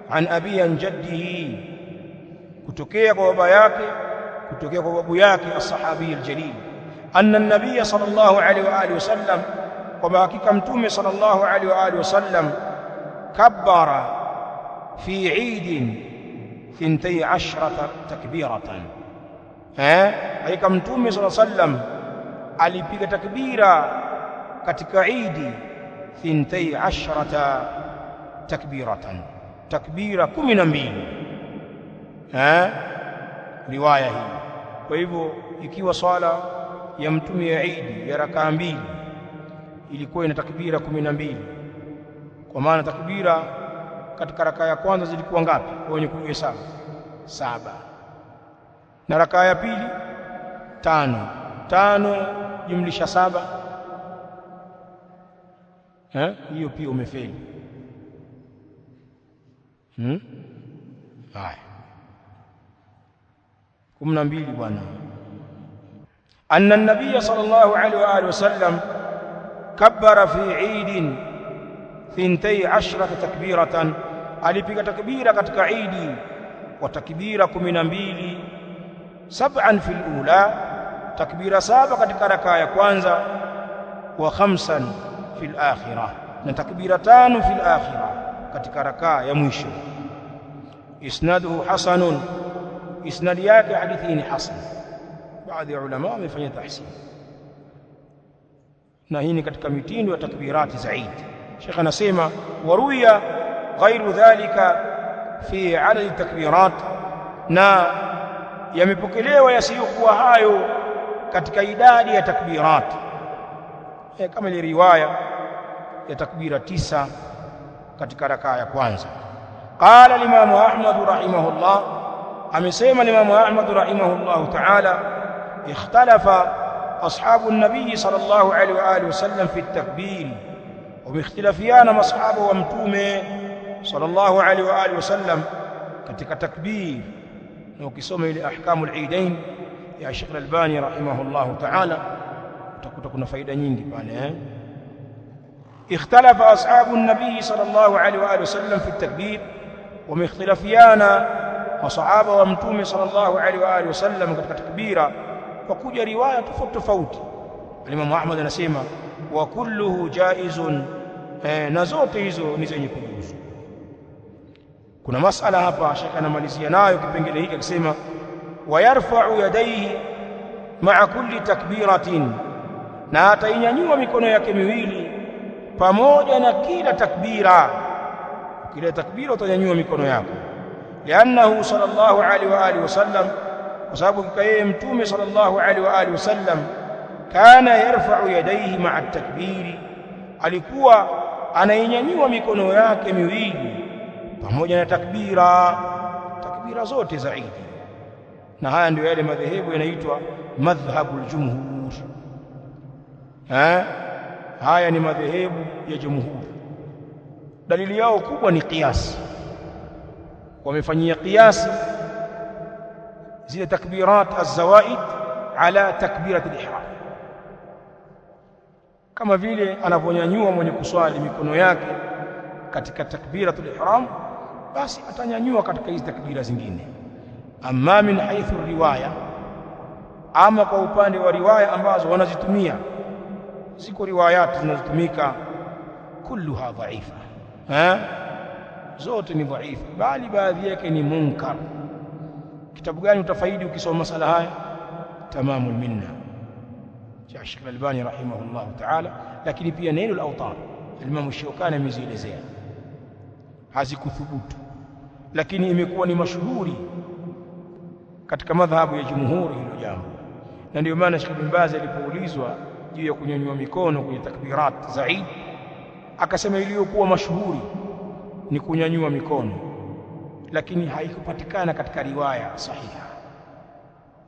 [SPEAKER 1] an abi an jaddihi, kutokea kwa baba yake, kutokea kwa babu yake as-sahabi al-jalil, anna an-nabiy sallallahu alayhi wa alihi wasallam, kwa hakika mtume sallallahu alayhi wa alihi wasallam, kabbara fi Eid 12 takbiratan. Hakika mtume sallallahu alayhi wasallam alipiga takbira katika Eid 12 takbiratan, takbira 12. Riwaya hii. Kwa hivyo ikiwa swala ya mtume ya Eid ya rakaa mbili ilikuwa ina takbira 12, kwa maana takbira katika rakaa ya kwanza zilikuwa ngapi wenye kuhesabu? 7, na rakaa ya pili 5. 5 jumlisha 7, hiyo pia umefeli. Haya, 12 bwana. Anna an-nabiy sallallahu alayhi wa alihi wasallam kabbara fi Eid 12 takbiratan, alipiga takbira katika Eid kwa takbira 12. 7 fi al-ula, takbira 7 katika rakaa ya kwanza, wa 5 fi al-akhirah, na takbira 5 fi al-akhirah katika rakaa ya mwisho. Isnaduhu hasanun, isnadi yake hadithi ni hasan. Baadhi ya ulama wamefanya tahsin, na hii ni katika mitindo ya takbirati za Eid. Sheikh anasema waruya ghairu dhalika fi adad takbirat, na yamepokelewa yasiyokuwa hayo katika idadi ya takbirat, kama ile riwaya ya takbira 9 katika rakaa ya kwanza. Qala al-Imam Ahmad rahimahullah, amesema al-Imam Ahmad rahimahullah ta'ala, ikhtalafa ashabu an-nabiy sallallahu alayhi wa alihi wasallam fi at-takbir, wameikhtilafiana masahaba wa mtume sallallahu alayhi wa alihi wasallam katika takbir. Na ukisoma ile ahkamu al-eidain ya Sheikh al-Albani rahimahullah ta'ala utakuta kuna faida nyingi pale. Ikhtalafa ashabu an-nabiy sallallahu alayhi wa alihi wasallam fi at-takbir, wameikhtilafiana masahaba wa mtume sallallahu alayhi wa alihi wasallam katika takbira kwa kuja riwaya tofauti tofauti. Imam Ahmad anasema wa kulluhu jaizun, na zote hizo ni zenye kujuzu. Kuna masala hapa Sheikh anamalizia nayo kipengele hiki akisema wa yarfa'u yadayhi ma'a kulli takbiratin, na atainyanyua mikono yake miwili pamoja na kila takbira. Kila takbira utanyanyua mikono yako, liannahu sallallahu alaihi wa alihi wasallam, kwa sababu kika yeye mtume sallallahu alaihi wa alihi wasallam kana yarfa'u yadayhi ma'a at-takbiri, alikuwa anainyanyua mikono yake miwili pamoja na takbira, takbira zote za Eid. Na haya ndio yale madhehebu yanaitwa madhhabul jumhur. Haya ni madhehebu ya jumhur. Dalili yao kubwa ni qiyas, wamefanyia qiyasi zile takbirat az-zawaid ala takbirat al-ihram, kama vile anavonyanyua mwenye kuswali mikono yake katika takbiratul ihram, basi atanyanyua katika hizi takbira zingine. Amma min haythu riwaya, ama kwa upande wa riwaya ambazo wanazitumia, ziko riwayati zinazotumika kulluha dhaifa, zote ni dhaifa, bali baadhi yake ni munkar. Kitabu gani utafaidi ukisoma masala haya? Tamamul Minna cha Sheikh al-Albani rahimahullah ta'ala. Lakini pia Nailul Awtar Imam Shawkani amezielezea, hazikuthubutu, lakini imekuwa ni mashuhuri katika madhhabu ya jumhuri hilo jambo. Na ndio maana Sheikh bin Baz alipoulizwa juu ya kunyanyua mikono kwenye takbirat za Eid, akasema iliyokuwa mashuhuri ni kunyanyua mikono, lakini haikupatikana katika riwaya sahiha.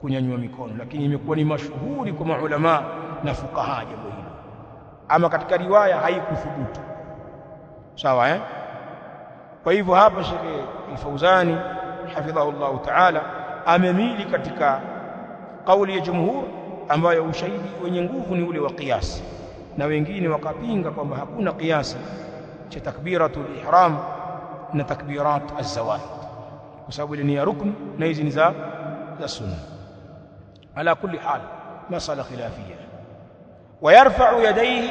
[SPEAKER 1] kunyanyua mikono, lakini imekuwa ni mashuhuri kwa maulama na fuqaha jambo hilo. Ama katika riwaya haikuthubutu. Sawa Kwa hivyo hapa Sheikh Al-Fauzani hafidhahullah ta'ala amemili katika kauli ya jumhur ambayo ushahidi wenye nguvu ni ule wa qiyas, na wengine wakapinga kwamba hakuna qiyasi cha takbiratul ihram na takbirat az-zawaid, kwa sababu ile ni ya rukn na hizi ni za sunna. Ala kulli hal masala khilafia. Wayarfa'u yadayhi,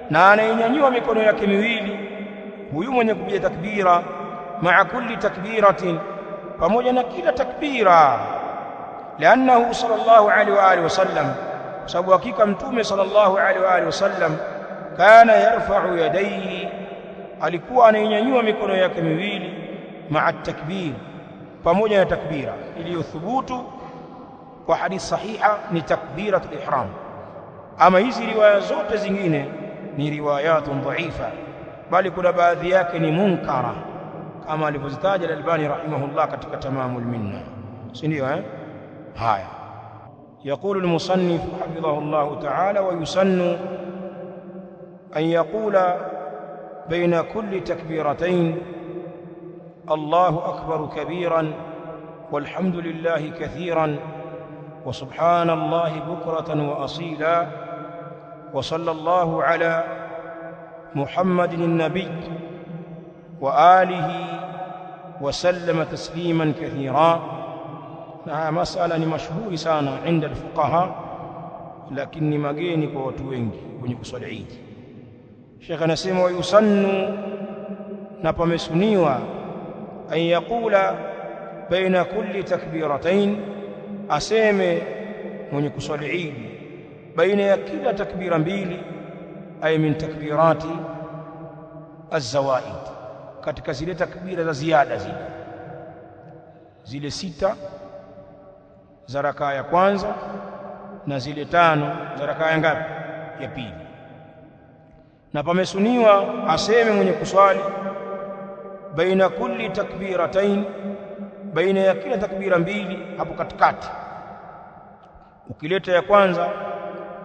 [SPEAKER 1] na anainyanyua mikono yake miwili huyu mwenye kupiga takbira, ma'a kulli takbiratin, pamoja na kila takbira, liannahu sallallahu alaihi wa alihi wasallam, kwa sababu hakika mtume sallallahu alaihi wa alihi wasallam kana yarfa'u yadayhi, alikuwa anainyanyua mikono yake miwili, ma'a takbir, pamoja na takbira. Iliyothubutu kwa hadithi sahiha ni takbiratul ihram. Ama hizi riwaya zote zingine ni riwayatun dhaifa, bali kuna baadhi yake ni munkara, kama alivyozitaja Al-Albani rahimahullah katika Tamamul Minna, si ndio haya. يقول المصنف حفظه الله تعالى: ويسن أن يقول بين كل تكبيرتين الله أكبر كبيرا والحمد لله كثيرا وسبحان الله بكرة وأصيلا وصلى الله على محمد النبي وآله وسلم تسليما كثيرا. مسألة مشهورة sana عند الفقهاء, lakini mageni kwa watu wengi wenye kuswali Eid. Sheikh anasema wayusannu, na pamesuniwa, an yaqula baina kulli takbiratain, aseme mwenye kuswali Eid baina ya kila takbira mbili, ay min takbirati az-zawaid, katika zile takbira za ziada zile sita za rakaa ya kwanza na zile 5 za rakaa ya ngapi? Ya pili. Na pamesuniwa aseme mwenye kuswali baina kulli takbiratain, baina ya kila takbira mbili, hapo katikati. Ukileta ya kwanza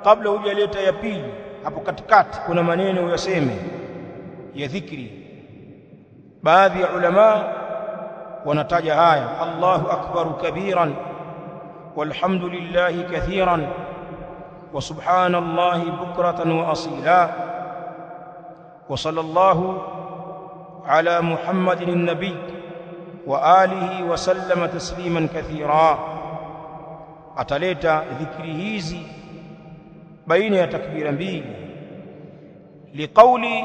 [SPEAKER 1] kabla hujaleta ya pili, hapo katikati kuna maneno uyaseme ya dhikri. Baadhi ya ulama wanataja haya: Allahu akbar kabiran walhamdulillahi kathiran wa subhanallahi bukratan wa asila wa sallallahu ala Muhammadin an-nabiy wa alihi wa sallama tasliman kathira. Ataleta dhikri hizi baina ya takbira mbili, liqauli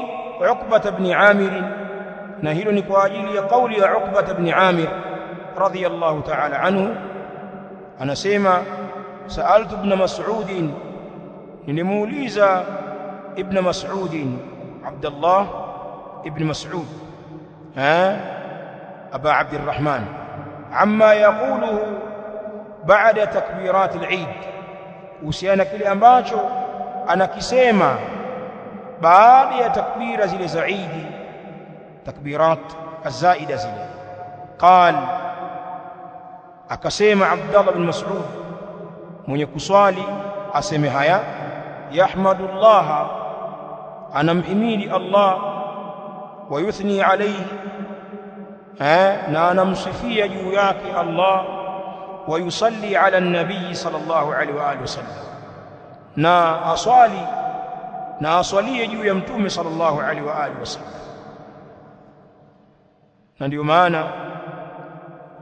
[SPEAKER 1] Uqbah ibn Amir, na hilo ni kwa ajili ya kauli ya Uqbah ibn Amir radhiyallahu ta'ala anhu. Anasema sa'altu ibn Mas'ud, nilimuuliza ibn Mas'ud, Abdullah ibn Mas'ud Aba Abdurrahman, amma yaquluhu ba'da takbirat al-Eid, usiana kile ambacho anakisema baada ya takbira zile za Eid, takbirat az-zaida zile. Qal, akasema Abdullah bin Mas'ud mwenye kuswali aseme haya: yahmadullah, anamhimidi Allah, wa yuthni alayhi, na anamsifia juu yake Allah, wa yusalli ala an-nabii sallallahu alayhi wa alihi wasallam, na aswalie juu ya mtume sallallahu alayhi wa alihi wasallam. Na ndio maana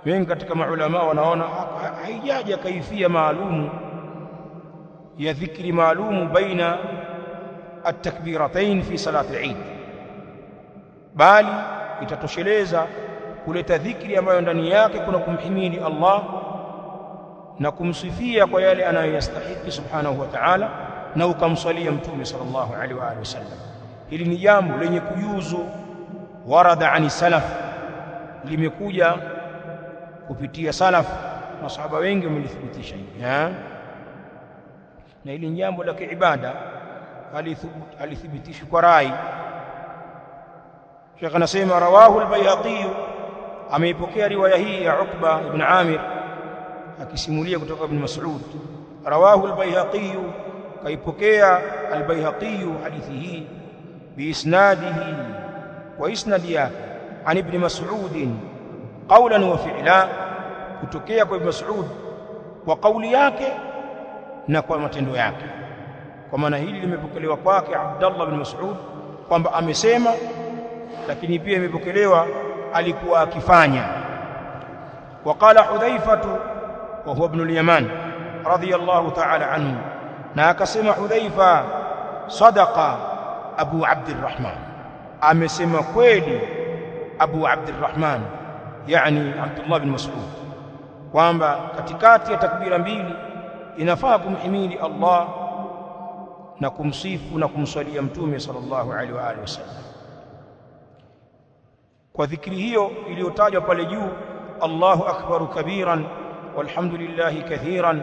[SPEAKER 1] wengi katika maulama wanaona haijaja kaifia maalumu ya dhikri maalumu baina at-takbiratain fi salati al-Eid, bali itatosheleza kuleta dhikri ambayo ndani yake kuna kumhimidi Allah na kumsifia kwa yale anayoyastahili subhanahu wa ta'ala, na ukamswalia mtume sallallahu alaihi wa alihi wasallam. Hili ni jambo lenye kujuzu, warada ani salaf, limekuja kupitia salaf, masahaba wengi wamelithibitisha hili. Na hili jambo la kiibada alithibitishwa kwa rai. Sheikh anasema rawahu al-Bayhaqi, ameipokea riwaya hii ya Uqba ibn Amir akisimulia kutoka ibn Mas'ud. Rawahu al-Baihaqi, kaipokea al-Baihaqi hadithi hii biisnadihi, wa isnadi yake, an ibn Mas'ud qawlan wa fi'la, kutokea kwa ibn Mas'ud kwa kauli yake na kwa matendo yake. Kwa maana hili limepokelewa kwake Abdullah bin Mas'ud kwamba amesema, lakini pia imepokelewa alikuwa akifanya. Waqala Hudhaifatu wa huwa ibn al-Yaman radiyallahu ta'ala anhu, na akasema Hudhaifa, sadaqa Abu Abdurrahman, amesema kweli Abu Abdurrahman, yani Abdullah bin Mas'ud, kwamba katikati ya takbira mbili inafaa kumhimidi Allah na kumsifu na kumswalia Mtume sallallahu alaihi wa alihi wasallam. Kwa dhikri hiyo iliyotajwa pale juu, Allahu akbar kabiran walhamdulillahi kathiran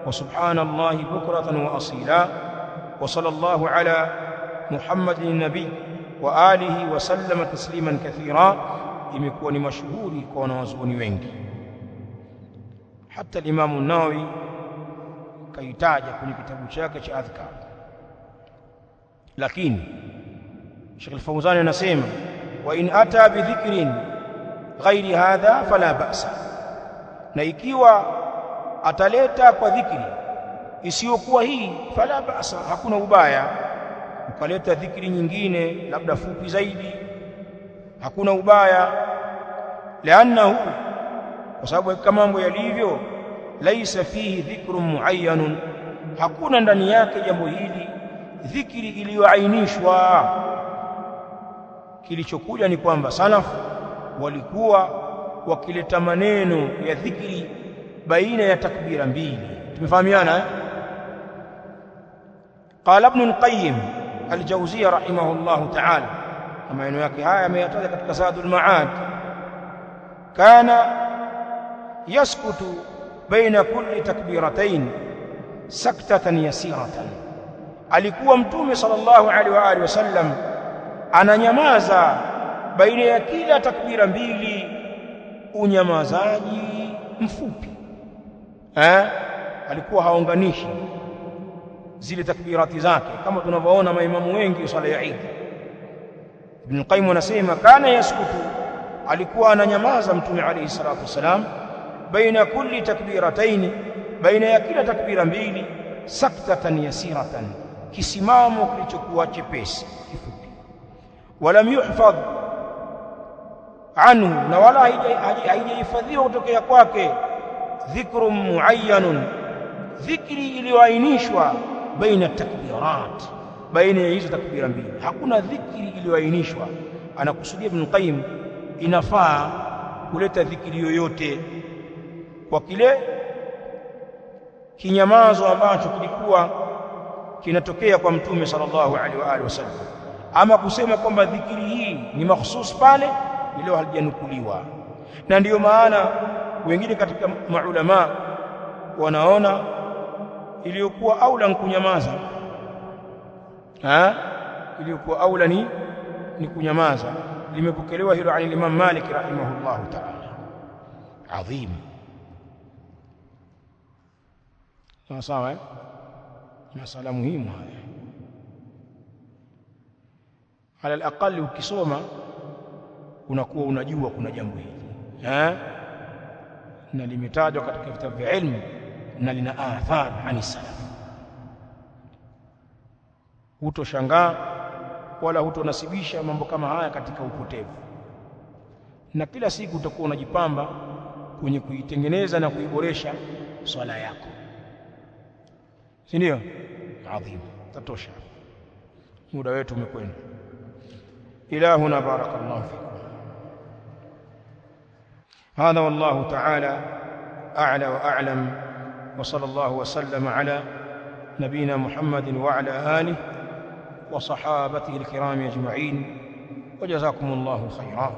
[SPEAKER 1] wa subhanallahi bukratan wa asila wa sallallahu ala Muhammadin nabi wa alihi wa sallama tasliman kathira, imekuwa ni mashuhuri kwa wanawazuoni wengi. Hata Imam an-Nawawi kaitaja kwenye kitabu chake cha Adhkar. Lakini Sheikh al-Fawzan anasema, wa in ata bi dhikrin ghairi hadha fala ba'sa, na ikiwa ataleta kwa dhikri isiyokuwa hii fala ba'sa, hakuna ubaya. Ukaleta dhikri nyingine labda fupi zaidi, hakuna ubaya. Liannahu, kwa sababu kama mambo yalivyo, laisa fihi dhikrun muayyanun, hakuna ndani yake jambo hili dhikri iliyoainishwa. Kilichokuja ni kwamba salafu walikuwa wakileta maneno ya dhikri baina ya takbira mbili. Tumefahamiana? Qala Ibn al-Qayyim al-Jawziyya rahimahullahu ta'ala, maneno yake haya ameyataja katika Zadul Ma'ad, kana yaskutu baina kulli takbiratayn saktatan yasiratan, alikuwa Mtume sallallahu alaihi wa alihi wasallam ananyamaza baina ya kila takbira mbili unyamazaji mfupi. Alikuwa haunganishi zile takbirati zake kama tunavyoona maimamu wengi swala ya Eid. Ibn Qayyim anasema kana yaskutu, alikuwa ananyamaza Mtume alayhi salatu wasalam baina kulli takbiratayn, baina ya kila takbira mbili, saktatan yasiratan, kisimamo kilichokuwa chepesi kifupi. Walam yuhfadh anhu, na wala haijahifadhiwa kutokea kwake dhikrun muayyanun, dhikri iliyoainishwa baina takbirat, baina ya hizo takbira mbili hakuna dhikri iliyoainishwa. Anakusudia Ibn Qayyim, inafaa kuleta dhikri yoyote kwa kile kinyamazo ambacho kilikuwa kinatokea kwa Mtume sallallahu alaihi wa alihi wasallam. Ama kusema kwamba dhikri hii ni makhsus pale, ile halijanukuliwa. Na ndiyo maana wengine katika maulama wanaona iliyokuwa aula kunyamaza, iliyokuwa aula ni kunyamaza. Limepokelewa hilo ani Imam Malik rahimahullahu ta'ala. Adhim. Sawa, masala muhimu haya. Ala al-aqall ukisoma unakuwa unajua kuna jambo hili, na limetajwa katika vitabu vya ilmu na lina athar ani salaf. Hutoshangaa wala hutonasibisha mambo kama haya katika upotevu, na kila siku utakuwa unajipamba kwenye kuitengeneza na kuiboresha swala yako, si ndio? Adhim. Tatosha, muda wetu umekwenda. إلهنا بارك الله فيكم. هذا والله تعالى أعلى وأعلم، وصلى الله وسلم على نبينا محمد وعلى آله وصحابته الكرام أجمعين، وجزاكم الله خيرا.